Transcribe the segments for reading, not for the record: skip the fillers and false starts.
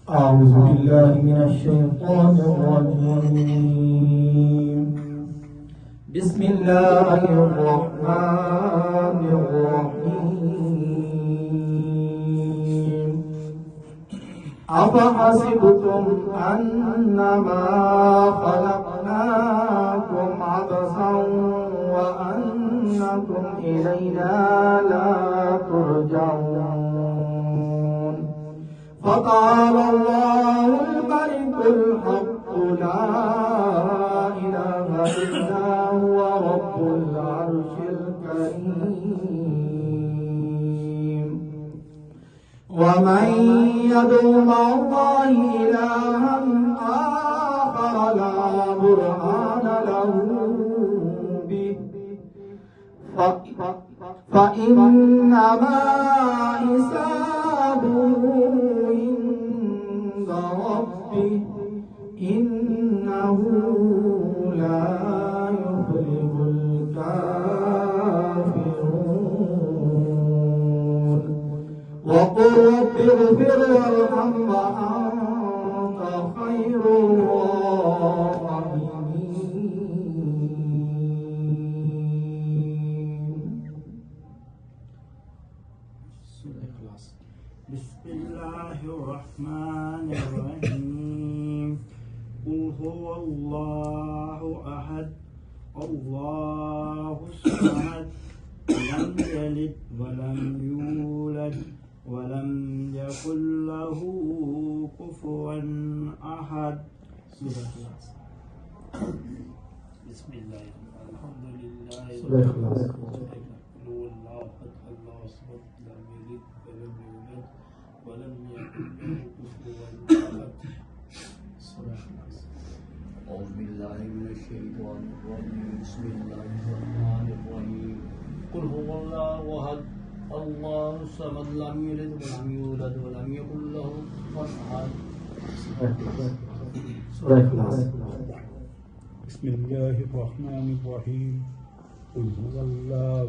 أعوذ بالله من الشيطان الرجيم. بسم الله الرحمن الرحيم. أفحسبتم أنما خلقناكم عبثا وأنكم إلينا لا ترجعون. فقال الله الملك الحق لا إله إلا هو رب العرش الكريم. ومن يدع مع الله إلها آخر لا برهان له به فإنما حسابه عند ربه إنه لا يفلح الكافرون. وقل رب اغفر وارحم وأنت خير بسم الله الرحمن الرحيم. قل هو الله أحد الله الصمد لم يلد ولم يولد ولم يكن له كفوا أحد. بسم الله الحمد لله ولم يكن له كفوا أحد. أعوذ بالله من الشيطان الرجيم. بسم الله الرحمن الرحيم. قل هو الله أحد الله الصمد لم يلد ولم يولد ولم يكن له كفوا أحد. بسم الله الرحمن الرحيم. قل هو الله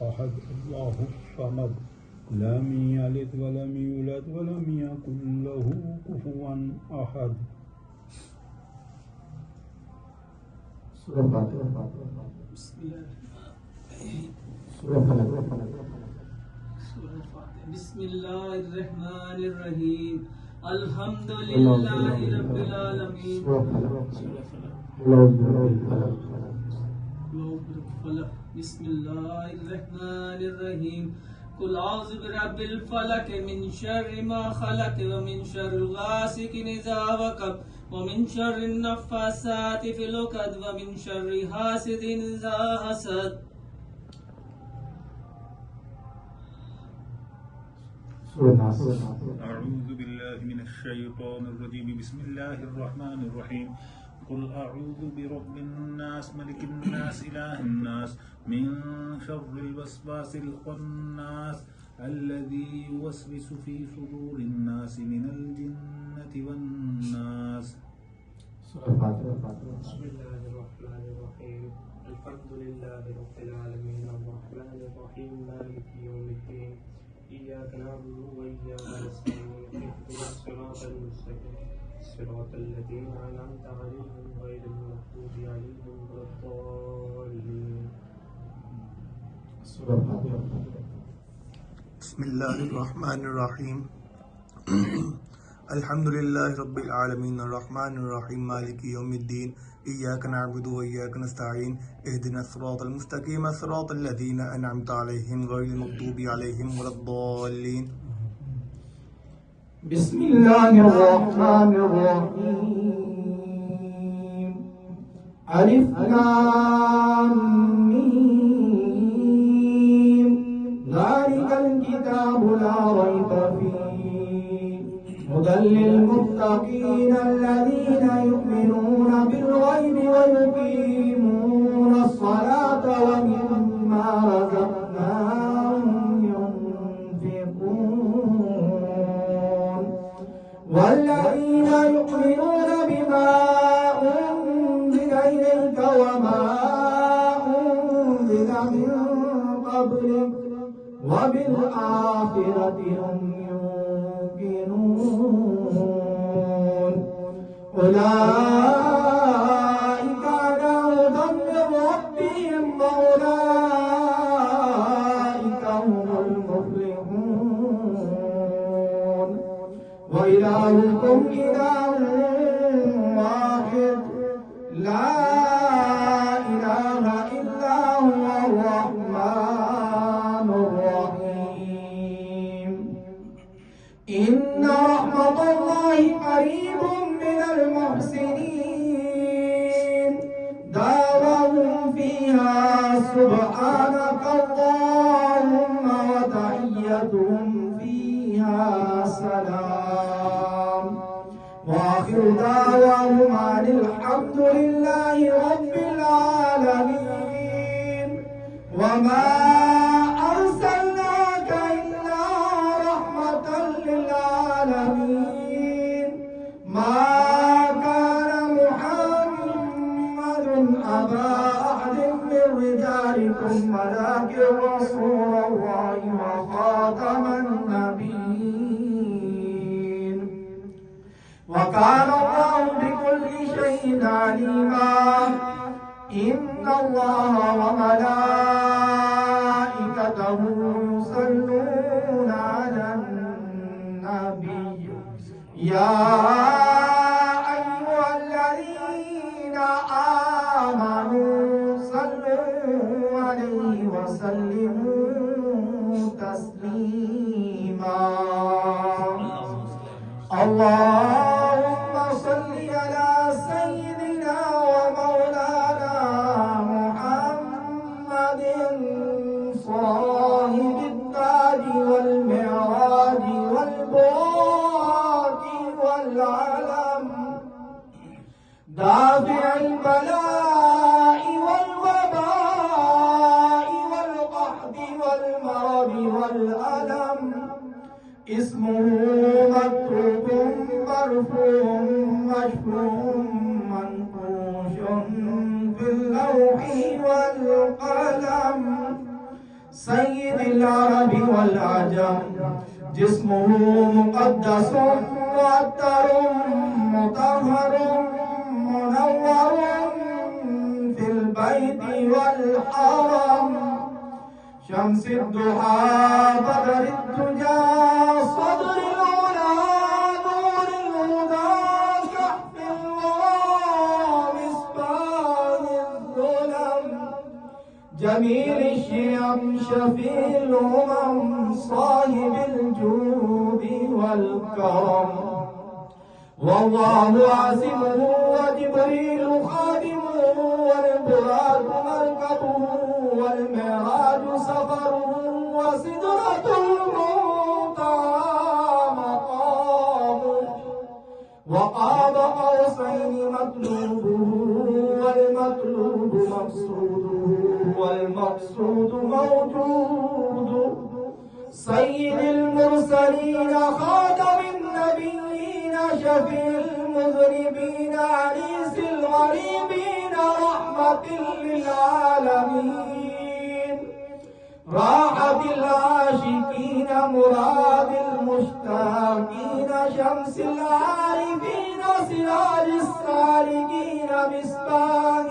أحد الله الصمد لم يلد ولم يولد ولم يكن له كفوا أحد. بسم الله الرحمن الرحيم. الحمد لله رب العالمين. بسم الله الرحمن الرحيم. قل أعوذ برب الفلق من شر ما خلق ومن شر غاسق إذا وقب ومن شر النفاثات في العقد ومن شر حاسد إذا حسد. أعوذ بالله من الشيطان الرجيم. بسم الله الرحمن الرحيم. قل أعوذ برب الناس ملك الناس إله الناس من شر الوسواس الخناس الذي يوسوس في صدور الناس من الجنة والناس. بسم الله الرحمن الرحيم. الحمد لله رب العالمين الرحمن الرحيم مالك يوم الدين إياك نعبد وإياك نستعين اهدنا الصراط المستقيم صراط الذين أنعمت عليهم غير المغضوب عليهم ولا الضالين. بسم الله الرحمن الرحيم. الحمد لله رب العالمين الرحمن الرحيم مالك يوم الدين إياك نعبد وإياك نستعين اهدنا الصراط المستقيم صراط الذين أنعمت عليهم غير المغضوب عليهم ولا الضالين. بسم الله الرحمن الرحيم. ألف لام ميم. ذلك الكتاب لا ريب فيه هدى للمتقين الذين يؤمنون بالغيب ويقيمون الصلاة ومما رزقناهم ينفقون. والذين يؤمنون بما أنزل إليك وما أنزل من قبلك وبالآخرة هم يوقنون. أولئك على هدى من ربهم وأولئك هم المفلحون وإلهكم إله واحد لا إله إلا هو الرحمن الرحيم إن رحمة الله قريب من المحسنين دعواهم فيها سبحانك اللهم وتحيتهم فيها سلام وآخر دعواهم عن الحمد لله رب العالمين وما أرسلناك إلا رحمة للعالمين ما كان محمد أبا أحد من رجالكم ولكن رسول الله وخاتم النبيين وكان الله بكل شيء عليما إن الله وملائكته يصلون على النبي يا أيها الذين آمنوا صلوا عليه وسلموا تسليما اللهم صل على سيدنا ومولانا محمد صاحب التاج والمعراج والبراق والعلم دافع البلاء والوباء والقحط والمرض والألم اسمه مكتوب مرفوع مشفوع منقوش في اللوح والقلم سيد العرب والعجم جسمه مقدس معطر مطهر منور في البيت والحرم شمس الضحى بدر الدجى صدر العلا نور الهدى كحف الورى مصباح الظلم جميل الشيم شفيع الأمم صاحب الجود والكرم والله عازمه وجبريل خادمه والبراق مركبه والمعراج سفره وسدرة المنتهى مقامه وقاب قوسين مطلوبه والمطلوب مقصوده والمقصود موجود سيد المرسلين خاتم النبيين شفيع المذنبين عريس الغريبين رحمة للعالمين راحة العاشقين مراد المشتاقين شمس العارفين سراج السالكين مصباح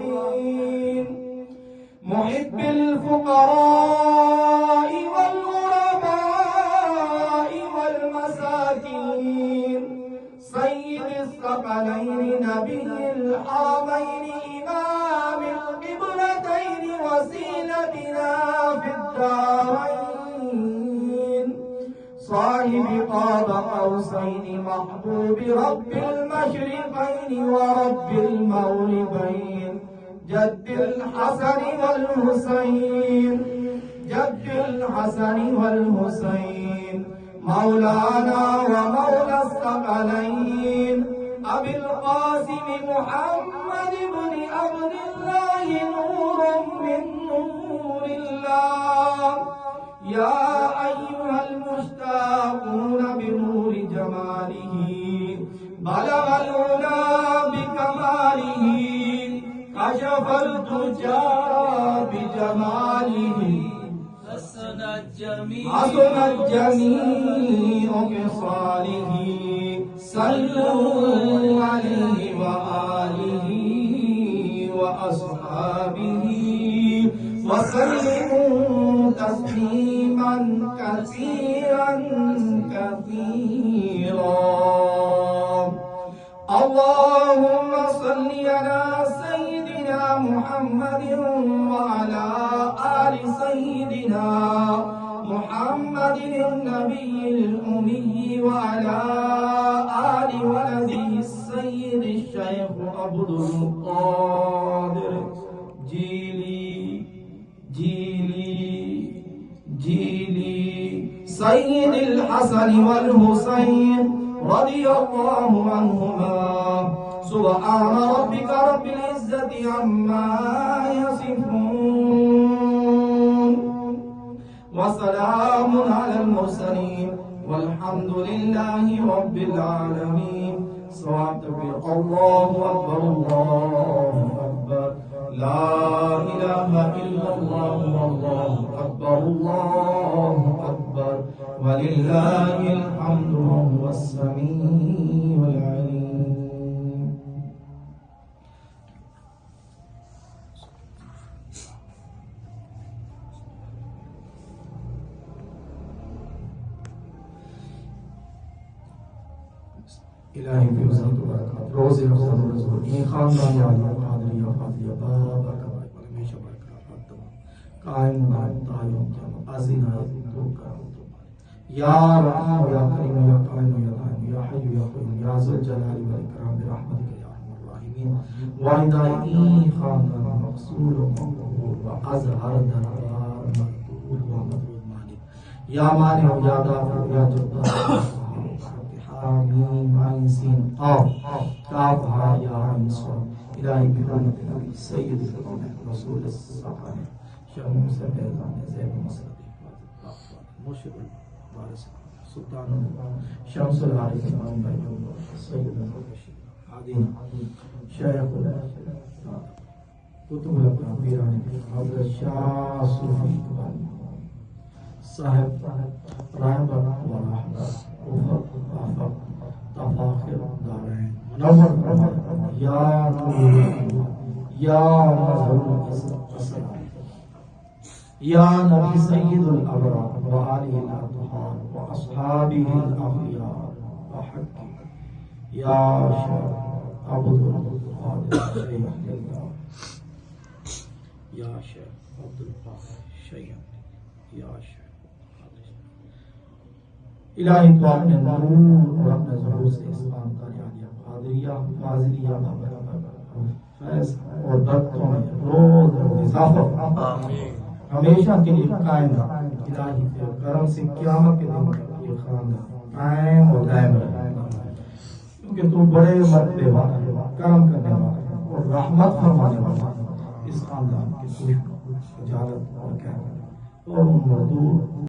المقربين محب الفقراء والغرباء والمساكين سيد الثقلين نبي الحرمين إمام القبلتين وسيلتنا في الدارين صاحب قاب قوسين محبوب رب المشرقين ورب المغربين جد الحسن والحسين جد الحسن والحسين مولانا ومولى الثقلين أبي القاسم محمد بن عبد الله نور من نور الله يا أيها المشتاقون بنور جماله بلغ العلا بكماله كشف الدجى بجماله حسن الجميع خصاله صلوا عليه وآله وأصحابه وسلموا تسليما كثيرا كثيرا. اللهم صل على سيدنا محمد وعلى آل سيدنا محمد النبي الأمي وعلى آل ولده السيد الشيخ عبد القادر جيلي سيد الحسن والحسين رضي الله عنهما. سبحان ربك رب العزة عما يصفون وسلام على المرسلين والحمد لله رب العالمين. الله أكبر الله أكبر لا إله إلا الله والله أكبر الله أكبر ولله الحمد وهو السميع العليم. الہی کی عزت و برکات روز افضل و رسول این خاندان عالیہ قادریہ فاضلیہ بابا کا ہمیشہ برقرار دو قائم دائم دائم قیامت عظیم ہے تو کرو تو یا رحیم یا کریم یا قائم یا دائم یا حی یا قیوم یا ذو الجلال والاکرام برحمتک یا ارحم الراحمین. والدائی خاندان مقصود و مقبول و ازہر دربار مقبول و مطلوب مالک یا مانع یا دافع یا جبار. آمین آمین سین قاف کاف ہا یا آمین صورت الہی بحرمت نبی سید القوم رسول الصحابہ شمع سے بیضان زیب مسلط مرشد الوارث سلطان شمس العارف امام بیجون سید الرشید عادین شیخ کتب الاقرام پیرانی حضرت شاہ صوفی اقبالی صاحب رحمت و رحمت افق تفاخر دارین منور یا نور یا مظہر الاسلام یا نبی سید الابرار و آلہ الاطہار و اصحابہ الاخیار و حقی یا شیخ عبد القادر شیخ اللہ یا شیخ عبد القادر شیخ یا شیخ الہی تو اپنے نور اور اپنے ظہور سے اس خاندان عالیہ قادریہ فاضلیہ فیض اور برکتوں میں روز اضافہ ہمیشہ کے لیے قائم رہا. الہی کے کرم سے قیامت کے دن یہ خاندان قائم اور دائم رہے کیونکہ تو بڑے مرتبے والا ہے کرم کرنے والا ہے اور رحمت فرمانے والا ہے. اس خاندان کی خوش اجالت اور قیامت اور مردود